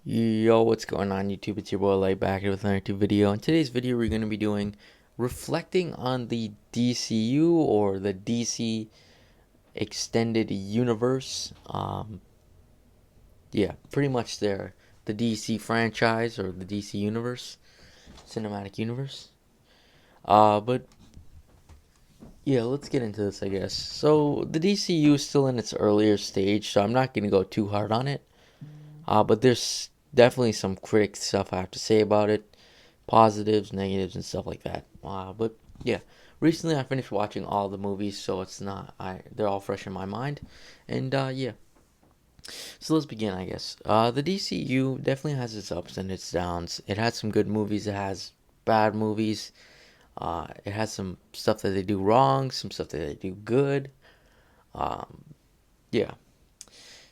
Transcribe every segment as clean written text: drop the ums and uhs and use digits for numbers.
Yo, what's going on YouTube? It's your boy Light back here with another YouTube video. In today's video, we're going to be doing reflecting on the DCU or the DC Extended Universe. Yeah, pretty much the DC franchise or the DC Universe, Cinematic Universe. But yeah, let's get into this, I guess. So the DCU is still in its earlier stage, so I'm not going to go too hard on it. But there's definitely some critic stuff I have to say about it, positives, negatives, and stuff like that. But yeah, recently I finished watching all the movies, so it's not they're all fresh in my mind, and yeah. So let's begin, I guess. The DCU definitely has its ups and its downs. It has some good movies. It has bad movies. It has some stuff that they do wrong, some stuff that they do good. Um, yeah.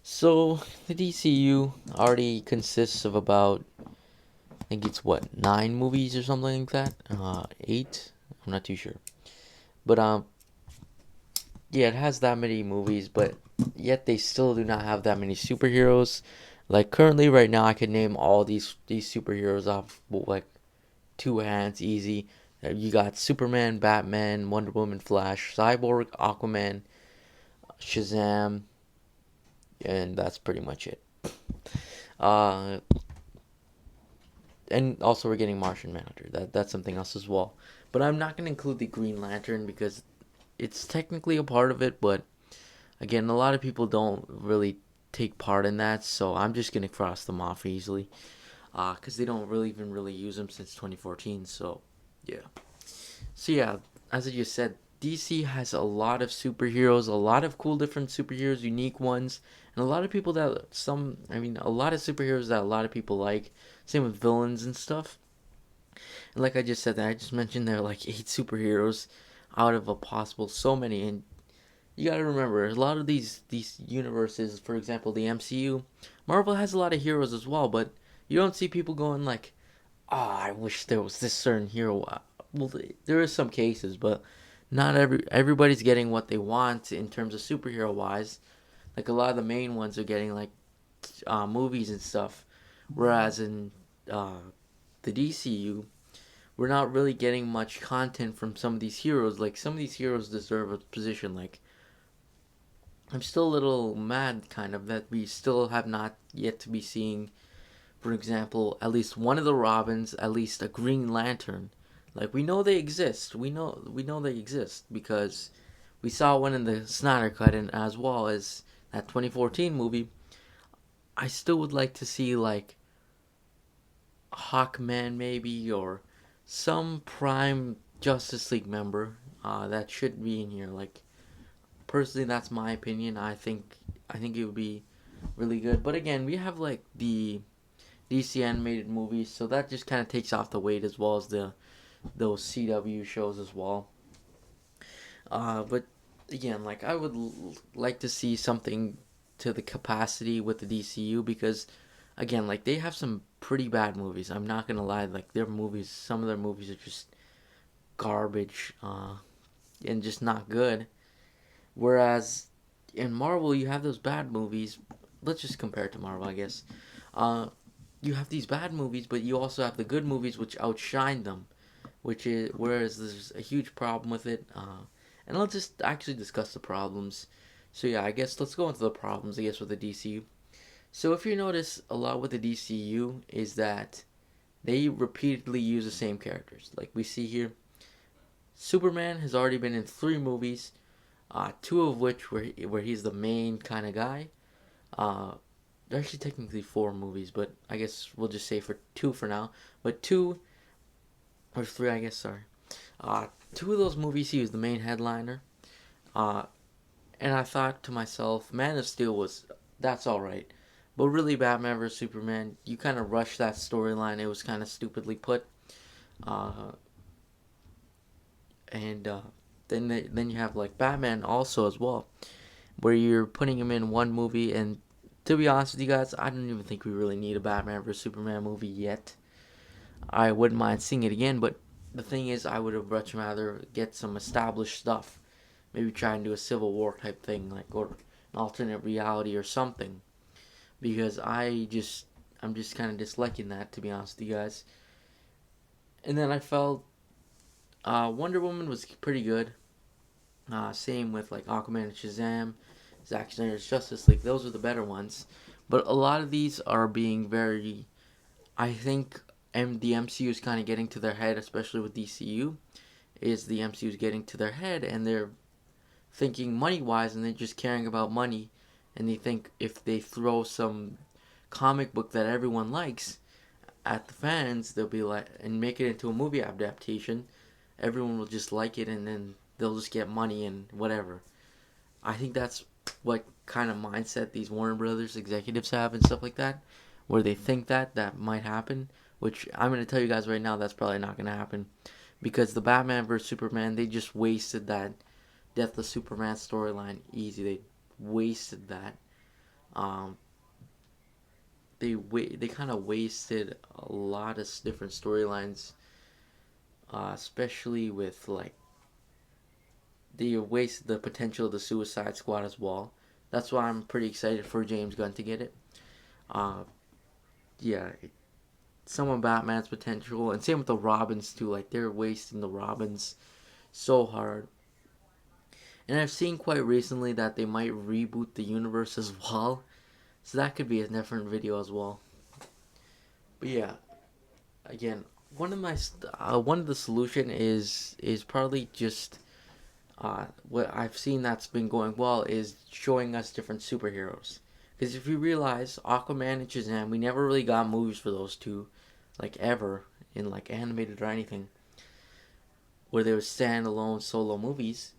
So the DCU already consists of about I think it's what 9 movies or something like that. 8. I'm not too sure. But yeah, it has that many movies, but yet they still do not have that many superheroes. Like currently, right now, I could name all these superheroes off like two hands, easy. You got Superman, Batman, Wonder Woman, Flash, Cyborg, Aquaman, Shazam, and that's pretty much it. Uh, and also we're getting Martian Manhunter. That's something else as well. But I'm not gonna include the Green Lantern because it's technically a part of it, but again, a lot of people don't really take part in that, so I'm just gonna cross them off easily, because they don't really even really use them since 2014. So yeah, so yeah, as I just said, DC has a lot of superheroes, a lot of cool different superheroes, unique ones, and a lot of people that a lot of superheroes that a lot of people like. Same with villains and stuff. And like I just said, that I just mentioned there are like 8 superheroes out of a possible so many, and you gotta remember a lot of these universes. For example, the MCU, Marvel has a lot of heroes as well, but you don't see people going like, "Oh, I wish there was this certain hero." Well, there is some cases, but not everybody's getting what they want in terms of superhero wise. Like a lot of the main ones are getting like movies and stuff, whereas in uh, the DCU, we're not really getting much content from some of these heroes. Like some of these heroes deserve a position. Like I'm still a little mad, kind of, that we still have not yet to be seeing, for example, at least one of the Robins, at least a Green Lantern. Like we know they exist. We know they exist because we saw one in the Snyder Cut, and as well as that 2014 movie. I still would like to see like Hawkman maybe or some prime Justice League member that should be in here. Like personally, that's my opinion. I think it would be really good. But again, we have like the DC animated movies, so that just kind of takes off the weight as well as the those CW shows as well. But again, like I would like to see something to the capacity with the DCU because again, like they have some pretty bad movies. I'm not gonna lie, like their movies, some of their movies are just garbage, and just not good. Whereas in Marvel, you have those bad movies. Let's just compare it to Marvel, I guess. Uh, you have these bad movies, but you also have the good movies which outshine them. Which is whereas there's a huge problem with it. And let's just actually discuss the problems. So yeah, I guess let's go into the problems. I guess with the DCU. So if you notice, a lot with the DCU is that they repeatedly use the same characters. Like we see here, Superman has already been in 3 movies, 2 of which where he's the main kind of guy. Uh, they're actually technically 4 movies, but I guess we'll just say for 2 for now. But 2 or 3, I guess. Sorry. 2 of those movies, he was the main headliner. Uh, and I thought to myself, Man of Steel was that's all right, but really, Batman vs Superman, you kind of rushed that storyline. It was kind of stupidly put. Uh, and then you have like Batman also as well, where you're putting him in one movie. And to be honest with you guys, I don't even think we really need a Batman vs Superman movie yet. I wouldn't mind seeing it again, but the thing is, I would have much rather get some established stuff. Maybe try and do a Civil War type thing, like or an alternate reality or something. Because I'm just kind of disliking that, to be honest with you guys. And then I felt Wonder Woman was pretty good. Same with like Aquaman and Shazam, Zack Snyder's Justice League. Those are the better ones. But a lot of these are being very. I think the MCU is kind of getting to their head, especially with DCU. Is the MCU is getting to their head, and they're thinking money wise, and they're just caring about money, and they think if they throw some comic book that everyone likes at the fans, they'll be like, and make it into a movie adaptation, everyone will just like it, and then they'll just get money and whatever. I think that's what kind of mindset these Warner Brothers executives have and stuff like that, where they think that might happen. Which I'm gonna tell you guys right now, that's probably not gonna happen, because the Batman vs Superman, they just wasted that Death of Superman storyline easy. They wasted that. Um, they kind of wasted a lot of different storylines, especially with like they wasted the potential of the Suicide Squad as well. That's why I'm pretty excited for James Gunn to get it. Uh, yeah, some of Batman's potential, and same with the Robins too. Like they're wasting the Robins so hard. And I've seen quite recently that they might reboot the universe as well. So that could be a different video as well. But yeah, again, one of the solution is probably just what I've seen that's been going well is showing us different superheroes. Because if you realize Aquaman and Shazam, we never really got movies for those two, like ever in like animated or anything, where they were standalone solo movies.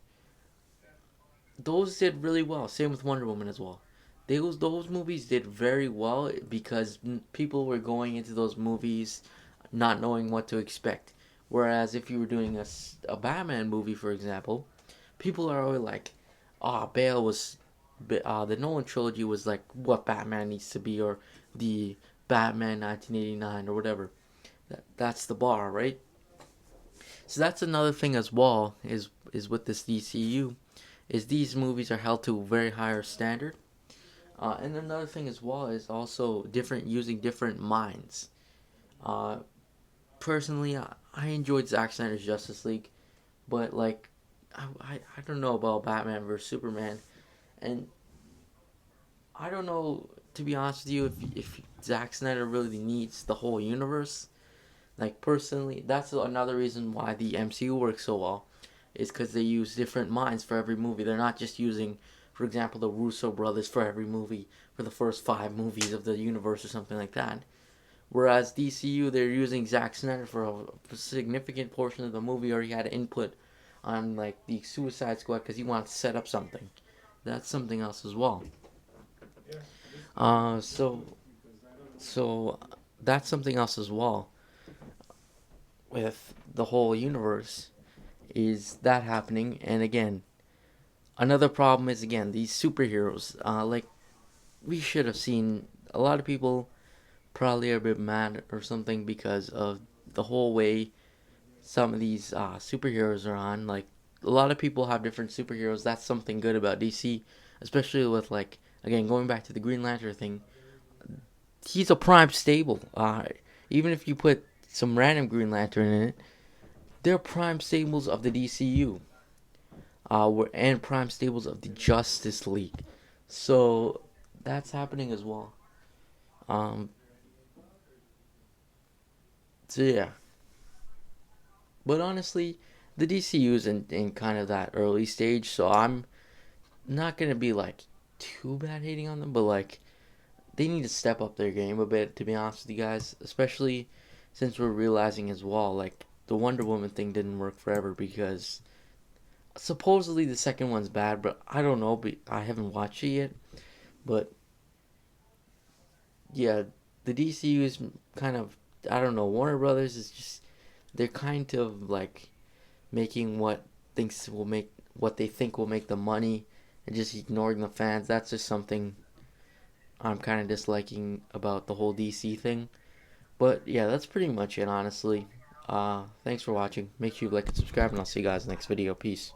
Those did really well. Same with Wonder Woman as well. Those movies did very well because people were going into those movies not knowing what to expect. Whereas if you were doing a Batman movie, for example, people are always like, "Ah, Bale was, the Nolan trilogy was like what Batman needs to be, or the Batman 1989 or whatever." That's the bar, right? So that's another thing as well is with this DCU, is these movies are held to a very higher standard. And another thing as well is also different using different minds. Uh, Personally, I enjoyed Zack Snyder's Justice League, but like I don't know about Batman vs Superman, and I don't know, to be honest with you, if Zack Snyder really needs the whole universe. Like personally, that's another reason why the MCU works so well, is because they use different minds for every movie. They're not just using, for example, the Russo brothers for every movie for the first 5 movies of the universe or something like that. Whereas DCU, they're using Zack Snyder for a significant portion of the movie, or he had input on like the Suicide Squad because he wants to set up something. That's something else as well. Uh, so so that's something else as well with the whole universe, is that happening. And again, another problem is again these superheroes. Like we should have seen, a lot of people probably are a bit mad or something because of the whole way some of these superheroes are on. Like a lot of people have different superheroes. That's something good about DC, especially with like again going back to the Green Lantern thing. He's a prime stable. Even if you put some random Green Lantern in it, they're prime stables of the DCU. And prime stables of the Justice League. So that's happening as well. Um, so yeah, but honestly, the DCU is in kind of that early stage, so I'm not gonna be like too bad hating on them, but like they need to step up their game a bit, to be honest with you guys, especially since we're realizing as well, like the Wonder Woman thing didn't work forever because supposedly the second one's bad, but I don't know, but I haven't watched it yet. But yeah, the DCU is kind of, I don't know, Warner Brothers is just, they're kind of like making what they think will make the money and just ignoring the fans. That's just something I'm kind of disliking about the whole DC thing. But yeah, that's pretty much it, honestly. Thanks for watching. Make sure you like and subscribe, and I'll see you guys next video. Peace.